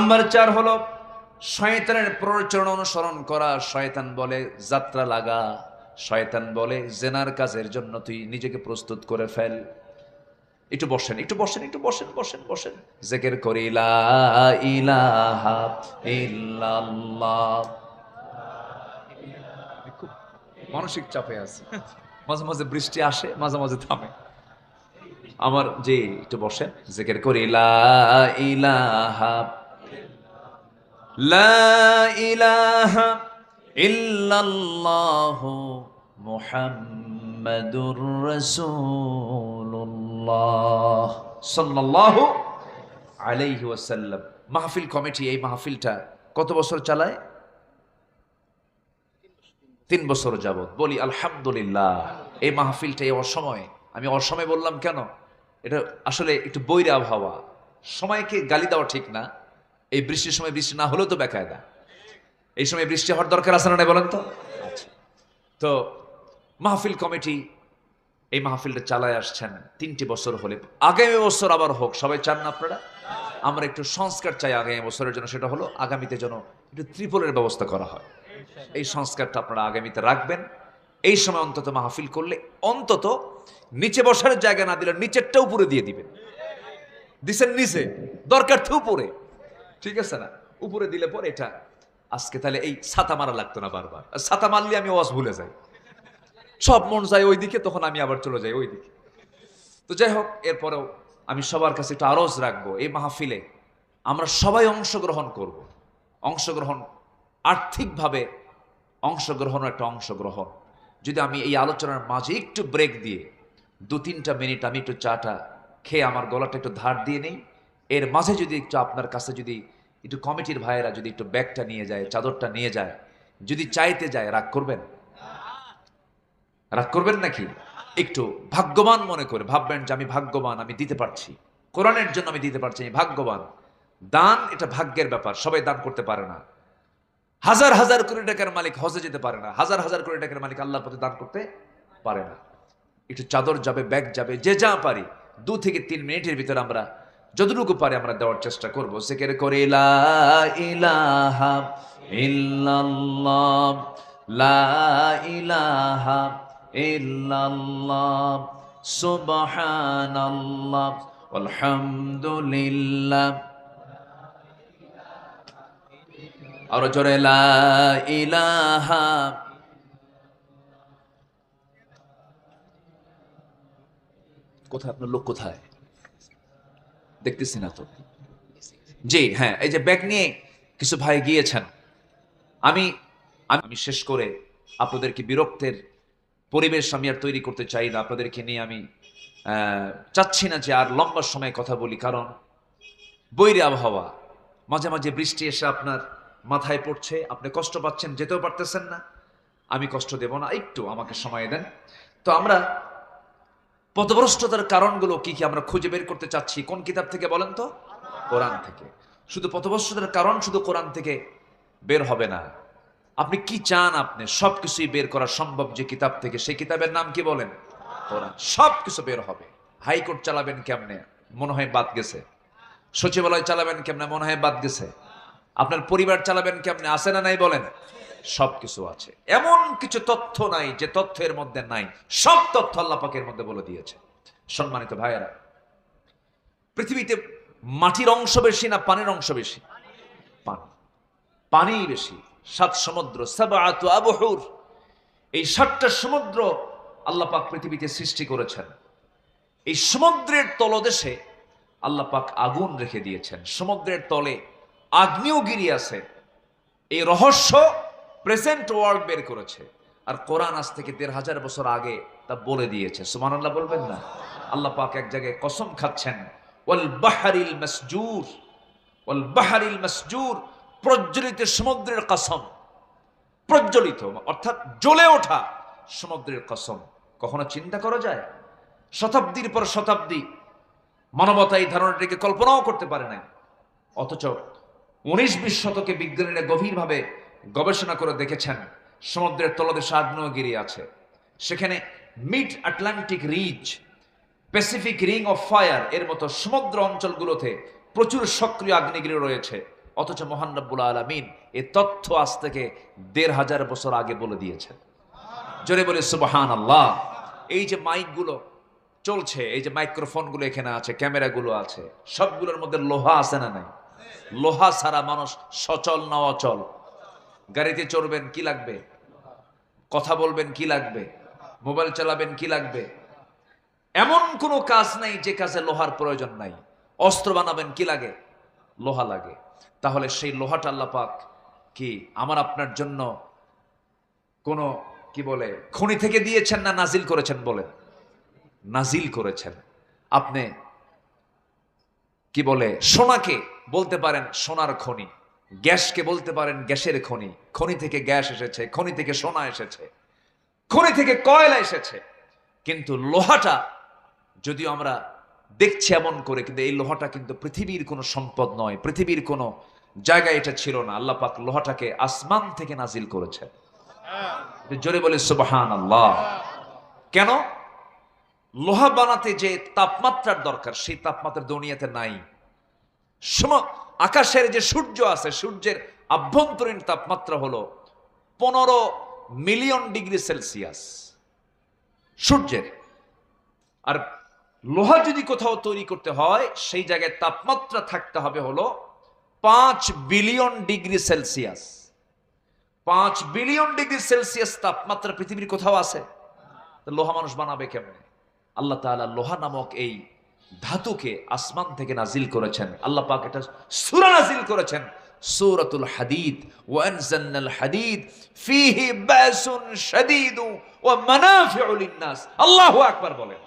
Number 4 হলো শয়তানের প্ররোচনা অনুসরণ করা। শয়তান বলে যাত্রা লাগা, শয়তান বলে জেনার কাজের জন্য তুই নিজেকে প্রস্তুত করে ফেল। একটু বসেন, একটু বসেন, একটু বসেন, বসেন, বসেন। জিকির করি লা ইলাহা ইল্লাল্লাহ। খুব মানসিক চাপে আছে, মাঝে মাঝে বৃষ্টি আসে, মাঝে মাঝে থামে আমার। যে একটু বসেন, জিকির করি লা ইলাহা লা ইলাহা ইল্লাল্লাহু মুহাম্মাদুর রাসূলুল্লাহ সাল্লাল্লাহু আলাইহি ওয়াসাল্লাম। মাহফিল কমিটি এই মাহফিলটা কত বছর চালায়? 3 বছর যাবত। বলি আলহামদুলিল্লাহ। এই মাহফিলটা এই অসময়ে, আমি অসময়ে বললাম কেন, এটা আসলে একটু বৈরী আবহাওয়া, সময়কে গালি দেওয়া ঠিক না। এই বৃষ্টির সময় বৃষ্টি না হলেও তো বেকায়দা, এই সময় বৃষ্টি হওয়ার দরকার আছে না বলেন তো? আচ্ছা, তো মাহফিল কমিটি এই মাহফিলটা চালায় আসছেন 3টি বছর হলে। আগামী বছর আবার হোক, সবাই চান না আপনারা? আমরা একটু সংস্কার চাই আগামী বছরের জন্য, সেটা হলো আগামীতে যেন একটু ত্রিপলের ব্যবস্থা করা হয়। এই সংস্কারটা আপনারা আগামীতে রাখবেন। এই সময় অন্তত মাহফিল করলে অন্তত নিচে বসার জায়গা না দিলে নিচেরটা উপরে দিয়ে দিবেন। দিছেন নিচে, দরকার তো উপরে, ঠিক আছে না? উপরে দিলে পরে এটা আজকে তাহলে এই ছাতা মারা লাগতো না বারবার। ছাতা মারলে আমি ওয়াজ ভুলে যাই, সব মন যায় ওইদিকে, তখন আমি আবার চলে যাই ওইদিকে। তো যাই হোক, এরপরেও আমি সবার কাছে একটু আরজ রাখবো, এই মাহফিলে আমরা সবাই অংশগ্রহণ করব। অংশগ্রহণ আর্থিকভাবে অংশগ্রহণ একটা অংশগ্রহণ। যদি আমি এই আলোচনার মাঝে একটু ব্রেক দিয়ে 2-3টা মিনিট আমি একটু চাটা খেয়ে আমার গলাটা একটু ধার দিয়ে নেই, এর মাঝে যদি একটু আপনার কাছে যদি একটু কমিটির ভাইয়েরা যদি একটু ব্যাগটা নিয়ে যায়, চাদরটা নিয়ে যায়, যদি চাইতে যায়, রাগ করবেন? রাগ করবেন নাকি? একটু ভাগ্যবান মনে করে ভাববেন যে আমি ভাগ্যবান, আমি দিতে পারছি, কোরআনের জন্য আমি দিতে পারছি, আমি ভাগ্যবান। দান এটা ভাগ্যের ব্যাপার, সবাই দান করতে পারে না। হাজার হাজার কোটি টাকার মালিক হজে যেতে পারে না, হাজার হাজার কোটি টাকার মালিক আল্লাহর পথে দান করতে পারে না। একটু চাদর যাবে, ব্যাগ যাবে, যে যা পারি 2 থেকে 3 মিনিটের ভিতরে আমরা যতটুকু পারি আমরা দেওয়ার চেষ্টা করব। জিকির করে লা ইলাহা ইল্লাল্লাহ, লা ইলাহা ইল্লাল্লাহ, সুবহানাল্লাহ, আলহামদুলিল্লাহ। আরো জোরে লা ইলাহা। কোথায় আপনার লোক, কোথায় দেখতেছি না তো? জি হ্যাঁ, এই যে ব্যাগ নিয়ে কিছু ভাই গিয়েছেন। আমি আমি শেষ করে আপনাদেরকে বিরক্তের পরিবেশ আমি আর তৈরি করতে চাই না। আপনাদেরকে নিয়ে আমি চাচ্ছি না যে আর লম্বা সময় কথা বলি, কারণ বৈরী আবহাওয়া, মাঝে মাঝে বৃষ্টি এসে আপনার মাথায় পড়ছে, আপনি কষ্ট পাচ্ছেন, যেতেও পারতেছেন না। আমি কষ্ট দেব না, একটু আমাকে সময় দেন। তো আমরা পথভ্রষ্টতার কারণগুলো কি কি আমরা খুঁজে বের করতে চাচ্ছি। কোন কিতাব থেকে বলেন তো? কোরআন থেকে। শুধু পথভ্রষ্টতার কারণ শুধু কোরআন থেকে বের হবে না। আপনি কি চান, আপনি সবকিছুই বের করা সম্ভব যে কিতাব থেকে। সেই কিতাবের নাম কি বলেন? কোরআন। সবকিছু বের হবে। হাইকোর্ট চালাবেন কেমনে, মনে হয় বাদ গেছে। সচিবালয় চালাবেন কেমনে, মনে হয় বাদ গেছে। আপনার পরিবার চালাবেন কেমনে, আছে না নাই বলেন? সবকিছু আছে। এমন কিছু তথ্য নাই যে তথ্যের মধ্যে নাই, সব তথ্য আল্লাহ পাকের মধ্যে বলে দিয়েছে। সম্মানিত ভাইয়েরা, পৃথিবীতে মাটির অংশ বেশি না পানির অংশ বেশি? পানি, পানি বেশি। 7 সমুদ্র, সাবআতু আবহুর, এই 7টা সমুদ্র আল্লাহ পাক পৃথিবীতে সৃষ্টি করেছেন। এই সমুদ্রের তলদেশে আল্লাহ পাক আগুন রেখে দিয়েছেন। সমুদ্রের তলে আগ্নেয়গিরি আছে। এই রহস্য প্রেজেন্ট ওয়ার্ল্ড বের করেছে, আর কোরআন আজ থেকে 1500 বছর আগে তা বলে দিয়েছে। সুবহানাল্লাহ বলবেন না? আল্লাহ পাক এক জায়গায় কসম খাচ্ছেন, ওয়াল বাহরিল মাসজুর, ওয়াল বাহরিল মাসজুর, প্রজ্বলিত সমুদ্রের কসম। প্রজ্বলিত অর্থাৎ জ্বলে ওঠা সমুদ্রের কসম। কখনো চিন্তা করা যায়? শতাব্দীর পর শতাব্দী মানবতা এই ধারণাটিকে কল্পনাও করতে পারে না, অথচ 19-20 শতকে বিজ্ঞানীরা গভীরভাবে গবেষণা করে দেখেছেন সমুদ্রের তলদেশে আগ্নেয়গিরি আছে। সেখানে mid Atlantic ridge, Pacific ring of fire এর মতো সমুদ্র অঞ্চলগুলোতে প্রচুর সক্রিয় আগ্নেয়গিরি রয়েছে। অথচ মহান রব্বুল আলামিন এই তথ্য আজ থেকে ১৫০০ বছর আগে বলে দিয়েছেন। জোরে বলে সুবহানাল্লাহ। এই যে মাইকগুলো চলছে, এই যে মাইক্রোফোনগুলো এখানে আছে, ক্যামেরাগুলো আছে, সবগুলোর মধ্যে লোহা আছে না নাই? লোহা ছাড়া মানুষ সচল না অচল? গাড়িতে চড়বেন কি লাগবে? কথা বলবেন কি লাগবে? মোবাইল চালাবেন কি লাগবে? এমন কোনো কাজ নাই যে কাজে লোহার প্রয়োজন নাই। অস্ত্র বানাবেন কি লাগে? লোহা লাগে। তাহলে সেই লোহাটা আল্লাহ পাক কি আমার আপনার জন্য কোন কি বলে খনি থেকে দিয়েছেন না নাজিল করেছেন? বলেন, নাজিল করেছেন। আপনি কি বলে সোনাকে বলতে পারেন সোনার খনি, গ্যাসকে বলতে পারেন গ্যাসের খনি। খনি থেকে গ্যাস এসেছে, খনি থেকে সোনা এসেছে, খনি থেকে কয়লা এসেছে। কিন্তু লোহাটা যদিও আমরা দেখছি এমন করে, কিন্তু এই লোহাটা কিন্তু পৃথিবীর কোনো সম্পদ নয়, পৃথিবীর কোনো জায়গায় এটা ছিল না। আল্লাহ পাক লোহাটাকে আসমান থেকে নাজিল করেছেন। জোরে বলে সুবহানাল্লাহ। কেন? লোহা বানাতে যে তাপমাত্রার দরকার সেই তাপমাত্রা দুনিয়াতে নাই। আকাশের যে সূর্য আছে, সূর্যের আভ্যন্তরীণ তাপমাত্রা হলো 15 মিলিয়ন ডিগ্রি সেলসিয়াস সূর্যের। আর লোহা যদি কোথাও তৈরি করতে হয় সেই জায়গায় তাপমাত্রা থাকতে হবে হলো 5 billion degree Celsius. 5 billion degree Celsius তাপমাত্রা পৃথিবীর কোথাও আছে? লোহা মানুষ বানাবে কেমনে? আল্লাহ তাআলা লোহা নামক এই ধাতুকে আসমান থেকে নাজিল করেছেন। আল্লাহ পাক এটা সূরা নাজিল করেছেন, সূরাতুল হাদীদ। ওয়া আনজালনাল হাদীদ ফীহি বাসুন শাদীদ ওয়া মানাফিউ লিন-নাস। আল্লাহু আকবার বলেন।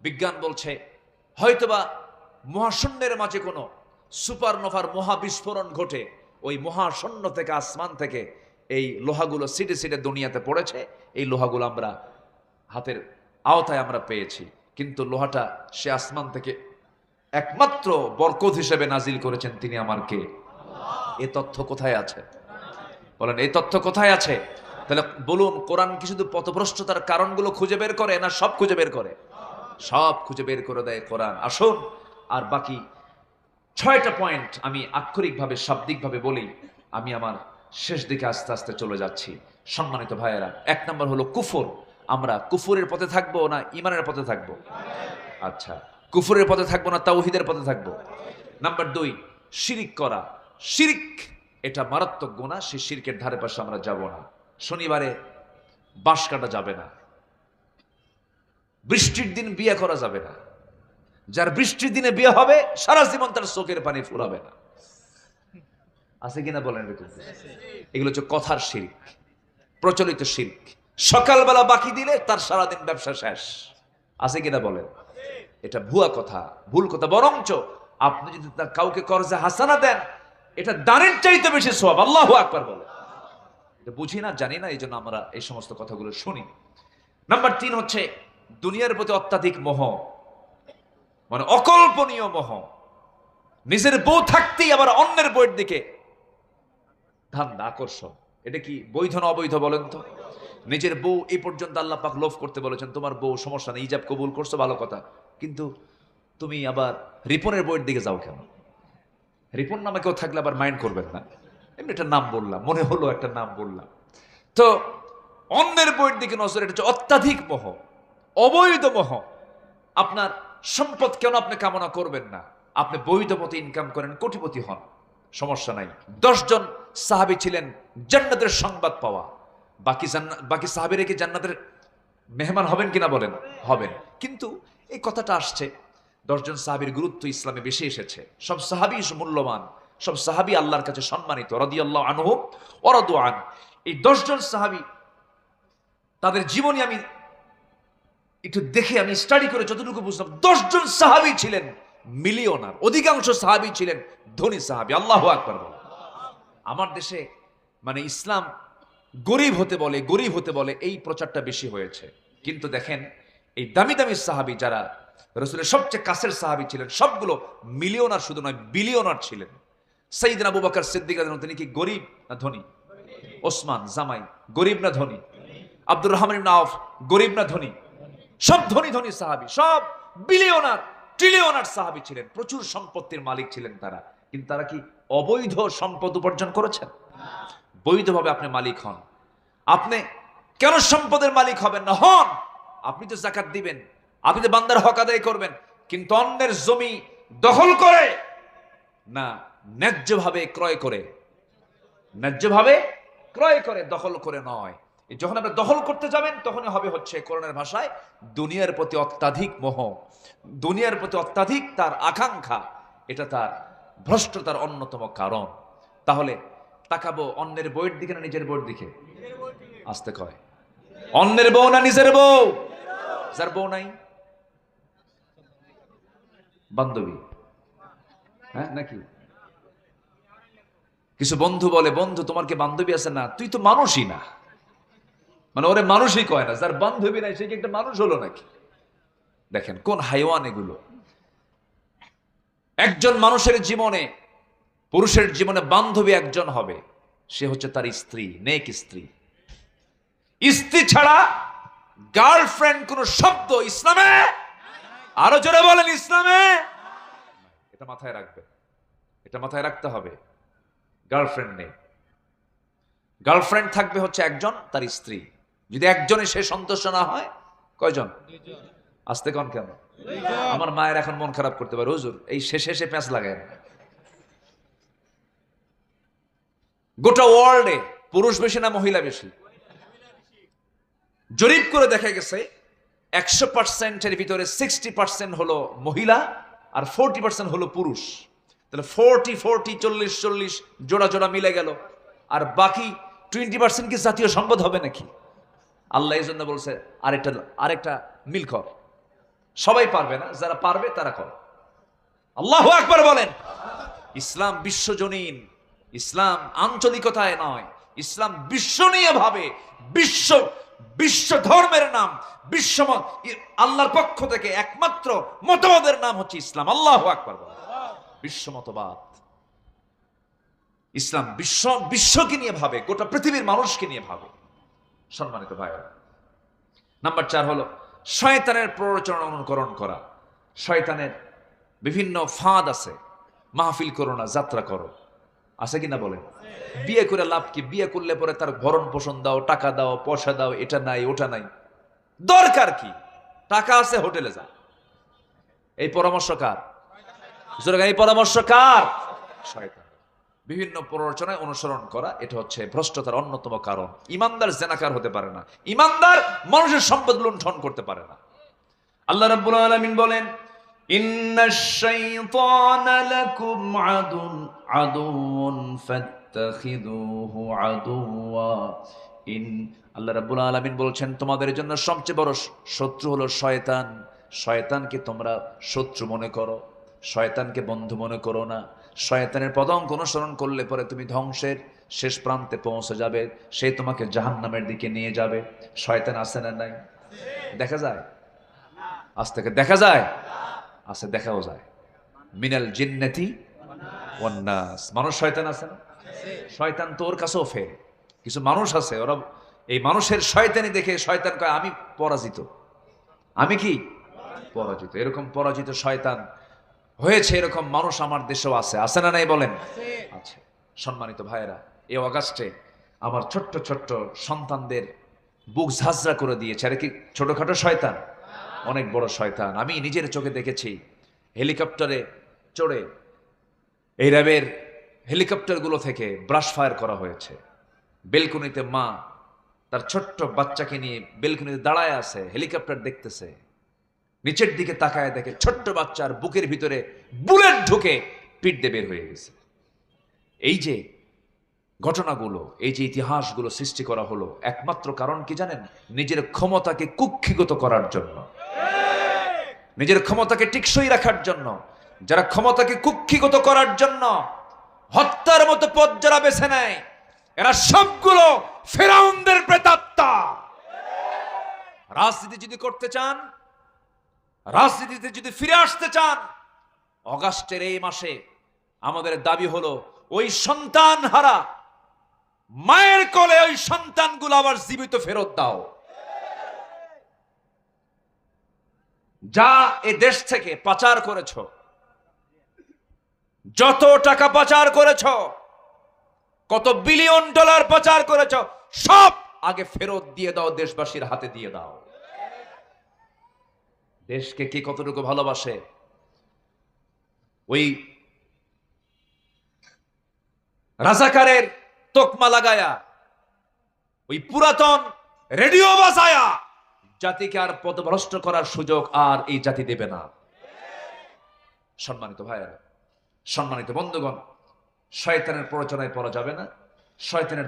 বিজ্ঞান বলছে হয়তোবা মহাশূন্যের মাঝে কোনো সুপারনোভার মহাবিস্ফোরণ ঘটে, ওই মহাশূন্য থেকে আসমান থেকে এই লোহাগুলো সিটে সিটে দুনিয়াতে পড়েছে। এই লোহাগুলো আমরা হাতের আওতায় আমরা পেয়েছি, কিন্তু লোহাটা সে আসমান থেকে একমাত্র বরকত হিসেবে নাজিল করেছেন তিনি আমার কে? এই তথ্য কোথায় আছে? বলেন, এই তথ্য কোথায় আছে? তাহলে বলুন, কোরআন কি শুধু পথভ্রষ্টতার কারণগুলো খুঁজে বের করে, না সব খুঁজে বের করে? সব খুঁজে বের করে দেয় কোরআন। আসুন আর বাকি 6টা পয়েন্ট আমি আক্ষরিকভাবে শাব্দিকভাবে বলি। আমি আমার শেষ দিকে আস্তে আস্তে চলে যাচ্ছি। সম্মানিত ভাইয়েরা, 1 নম্বর হলো কুফর। আমরা কুফরের পথে থাকবো না ঈমানের পথে থাকবো? আচ্ছা, কুফরের পথে থাকবো না তাওহীদের পথে থাকবো? নাম্বার 2, শিরিক করা। শিরিক এটা মারাত্মক গুনাহ, সেই শিরকের ধারে পাশে আমরা যাব না। শনিবারে বাঁশ কাটা যাবে না, বৃষ্টির দিন বিয়ে করা যাবে না। যার বৃষ্টির দিনে বিয়ে হবে সারা জীবন তার চোখের পানি ফুরাবে না। আছে কিনা বলেন? এগুলো হচ্ছে কথার শিরক, প্রচলিত শিরক। সকালবেলা বাকি দিলে তার সারাদিন ব্যবসা শেষ। আছে কিনা বলেন? এটা ভুয়া কথা, ভুল কথা। বরঞ্চ আপনি যদি তার কাউকে কর্জে হাসানা দেন, এটা দানের চাইতে বেশি সওয়াব। আল্লাহু আকবার বলেন। এটা বুঝি না, জানি না, এই জন্য আমরা এই সমস্ত কথাগুলো শুনি। নাম্বার 3 হচ্ছে দুনিয়ার প্রতি অত্যাধিক মোহ, মানে অকল্পনীয় মোহ। নিজের বউ থাকতেই আবার অন্যের বউয়ের দিকে ধান্দা, আকর্ষণ। এটা কি বৈধ না অবৈধ বলেন তো? নিজের বউ এই পর্যন্ত আল্লাহ পাক লোভ করতে বলেছেন। তোমার বউ সমস্যা নেই, ইজাব কবুল করছো, ভালো কথা, কিন্তু তুমি আবার রিপনের বউয়ের দিকে যাও কেন? রিপন নামে কেউ থাকলে আবার মাইন্ড করবেন না, এমনি একটা নাম বললাম, মনে হলো একটা নাম বললাম। তো অন্যের বউয়ের দিকে নজর, এটা হচ্ছে অত্যাধিক মোহ, অবৈধ মোহ। আপনার সম্পদ কেন আপনি কামনা করবেন না? আপনি বৈধ পথে ইনকাম করেন, কোটিপতি হন, সমস্যা নাই। 10 জন সাহাবী ছিলেন জান্নাতের সংবাদ পাওয়া। বাকি সাহাবীরা কি জান্নাতের মেহমান হবেন কিনা বলেন? হবেন। কিন্তু এই কথাটা আসছে, 10 জন সাহাবীর গুরুত্ব ইসলামে বেশি এসেছে। সব সাহাবী মূল্যবান, সব সাহাবী আল্লাহর কাছে সম্মানিত, রাদিয়াল্লাহু আনহুম ওয়া রাদু আন। এই 10 জন সাহাবী, তাদের জীবনী আমি একটু দেখে, আমি স্টাডি করে যতটুকু বুঝলাম, 10 জন সাহাবী ছিলেন মিলিয়নার, অধিকাংশ সাহাবী ছিলেন ধনী সাহাবী। আল্লাহু আকবার বলেন। আমার দেশে মানে ইসলাম গরিব হতে বলে, গরিব হতে বলে, এই প্রচারটা বেশি হয়েছে। কিন্তু দেখেন, এই দামি দামি সাহাবী যারা রাসূলের সবচেয়ে কাছের সাহাবী ছিলেন, সবগুলো মিলিয়নার শুধু নয়, বিলিয়নার ছিলেন। সাইয়েদনা আবু বকর সিদ্দিক রাদিয়াল্লাহু আনহু, তিনি কি গরিব না ধনী? ওসমান জামাই গরিব না ধনী? আব্দুর রহমান ইবনে আওফ গরিব না ধনী? সব ধনী ধনী সাহাবী, সব বিলিয়নার ট্রিলিয়নার সাহাবী ছিলেন, প্রচুর সম্পত্তির মালিক ছিলেন তারা। কিন্তু তারা কি অবৈধ সম্পদ উপার্জন করেছেন? বৈধভাবে আপনি মালিক হন। আপনি কেন সম্পদের মালিক হবেন না? হন। আপনি তো যাকাত দিবেন, আপনি তো বান্দার হক আদায় করবেন, কিন্তু অন্যের জমি দখল করে না, ন্যায্যভাবে ক্রয় করে, ন্যায্যভাবে ক্রয় করে, দখল করে নয়। যখন আপনি দখল করতে যাবেন তখনই হবে হচ্ছে কোরআনের ভাষায় দুনিয়ার প্রতি অত্যাধিক মোহ, দুনিয়ার প্রতি অত্যাধিক তার আকাঙ্ক্ষা। এটা তার ভ্রষ্টতার অন্যতম কারণ। তাহলে তাকাবো অন্যের বইয়ের দিকে না নিজের বইয়ের দিকে? আসতে কয় অন্যের বউ না নিজের বউ? যার বউ নাই বান্ধবী, হ্যাঁ নাকি? কিছু বন্ধু বলে, বন্ধু তোমার কি বান্ধবী আছে? না, তুই তো মানুষই না। মানে ওরে মানুষই কয় না, যার বান্ধবী নাই সে কি একটা মানুষ হলো নাকি? দেখেন কোন হাইওয়ান এগুলো। একজন মানুষের জীবনে, পুরুষের জীবনে বান্ধবী একজন হবে, সে হচ্ছে তার স্ত্রী, নেক স্ত্রী। স্ত্রী ছাড়া গার্লফ্রেন্ড কোন শব্দ ইসলামে, আরো জোরে বলেন, ইসলামে। এটা মাথায় রাখবে, এটা মাথায় রাখতে হবে। গার্লফ্রেন্ড নেই, গার্লফ্রেন্ড থাকবে হচ্ছে একজন, তার স্ত্রী। যদি একজনে সে সন্তুষ্ট না হয়, কয়জন? আসতে কন কেন? আমার মায়ের এখন মন খারাপ করতে পারে, হুজুর এই শেষে এসে প্যাঁচ লাগায়। গোটা ওয়ার্ল্ডে পুরুষ বেশি না মহিলা বেশি? জরিপ করে দেখা গেছে 100%-এর ভিতরে 60% হলো মহিলা আর 40% হলো পুরুষ। তাহলে 40-40, 40-40 জোড়া জোড়া মিলে গেল। আর বাকি 20% কি জাতীয় সম্পদ হবে নাকি? আল্লাহ এই জন্য বলছে আরেকটা আরেকটা মিল কর। সবাই পারবে না, যারা পারবে তারা কর। আল্লাহু আকবার বলেন। ইসলাম বিশ্বজনীন, ইসলাম আঞ্চলিকতায় নয়, ইসলাম বিশ্বনীয় ভাবে, বিশ্ব বিশ্ব ধর্মের নাম, বিশ্ব আল্লাহর পক্ষ থেকে একমাত্র মতবাদের নাম হচ্ছে ইসলাম। আল্লাহু আকবার বলেন। বিশ্ব মতবাদ ইসলাম, বিশ্ব বিশ্বকে নিয়ে ভাবে, গোটা পৃথিবীর মানুষকে নিয়ে ভাবে। সম্মানিত ভাইরা, নাম্বার 4 হলো শয়তানের প্ররোচনা অনুকরণ করা। শয়তানের বিভিন্ন ফাঁদ আছে। মাহফিল করো না, যাত্রা করো, আছে কিনা বলেন? বিয়ে করে লাভ কি? বিয়ে করলে পরে তার ভরণ পোষণ দাও, টাকা দাও, পয়সা দাও, এটা নাই ওটা নাই, দরকার কি? টাকা আছে, হোটেলে যা। এই পরামর্শ কার? এই পরামর্শ কার? শয়তান। বিভিন্ন প্ররোচনায় অনুসরণ করা, এটা হচ্ছে ভ্রষ্টতার অন্যতম কারণ। ইমানদার জেনাকার হতে পারে না, ইমানদার মানুষের সম্পদ লুণ্ঠন করতে পারে না। আল্লাহ রাব্বুল আলামিন বলেন, ইন্নাশ শাইতানা লাকুম আদুউন ফাত্তাখিযুহু আদুওয়া। আল্লাহ রাব্বুল আলামিন বলছেন, তোমাদের জন্য সবচেয়ে বড় শত্রু হলো শয়তান। শয়তানকে তোমরা শত্রু মনে করো, শয়তানকে বন্ধু মনে করো না। শয়তানের পদাঙ্ক অনুসরণ করলে পরে তুমি ধ্বংসের শেষ প্রান্তে পৌঁছে যাবে, সে তোমাকে জাহান্নামের দিকে নিয়ে যাবে। শয়তান আছে না নাই? দেখা যায়? আজ থেকে দেখা যায়? আছে, দেখাও যায়। মিনাল জিন্নাতি ওয়ান নাস। মানুষ শয়তান আছে না? শয়তান তোর কাছেও ফেরে। কিছু মানুষ আছে, ওরা এই মানুষের শয়তানি দেখে শয়তান কয় আমি পরাজিত, আমি কি পরাজিত। এরকম পরাজিত শয়তান হয়েছে, এরকম মানুষ আমার দেশেও আছে, আছে না নাই বলেন? আছে। সম্মানিত ভাইয়েরা, এই অগাস্টে আমার ছোট্ট ছোট্ট সন্তানদের বুক ঝাঁঝরা করে দিয়েছে। আর কি ছোটখাটো শয়তান? অনেক বড় শয়তান। আমি নিজের চোখে দেখেছি, হেলিকপ্টারে চড়ে এই র্যাবের হেলিকপ্টারগুলো থেকে ব্রাশ ফায়ার করা হয়েছে। বেলকুনিতে মা তার ছোট্ট বাচ্চাকে নিয়ে বেলকুনিতে দাঁড়ায় আছে, হেলিকপ্টার দেখতেছে, নিচের দিকে তাকায় দেখে ছোট্ট বাচ্চার বুকের ভিতরে বুলেট ঢুকে পিঠ দিয়ে বের হয়ে গেছে। এই যে ঘটনাগুলো, এই যে ইতিহাসগুলো সৃষ্টি করা হলো, একমাত্র কারণ কি জানেন? নিজের ক্ষমতাকে কুক্ষিগত করার জন্য, নিজের ক্ষমতাকে টিকসই রাখার জন্য। যারা ক্ষমতাকে কুক্ষিগত করার জন্য হত্যার মতো পথ যারা বেছে নেয়, এরা সবগুলো ফেরাউনদের প্রেতাত্মা। রাজনীতি যদি করতে চান, রাজনীতিতে যদি ফিরে আসতে চান, অগাস্টের এই মাসে আমাদের দাবি হলো ওই সন্তান হারা মায়ের কোলে ওই সন্তানগুলো আবার জীবিত ফেরত দাও। যা এ দেশ থেকে পাচার করেছো, যত টাকা পাচার করেছ, কত বিলিয়ন ডলার পাচার করেছ, সব আগে ফেরত দিয়ে দাও, দেশবাসীর হাতে দিয়ে দাও। দেশকে কে কতটুকু ভালোবাসে, ওই রাজাকারের তোকমা লাগায়া, ওই পুরাতন রেডিও বাজায়া জাতিকে আর পথভ্রষ্ট করার সুযোগ আর এই জাতি দেবে না। সম্মানিত ভাইয়েরা, সম্মানিত বন্ধুগণ, শয়তানের প্ররোচনায় পড়া যাবে না। শয়তানের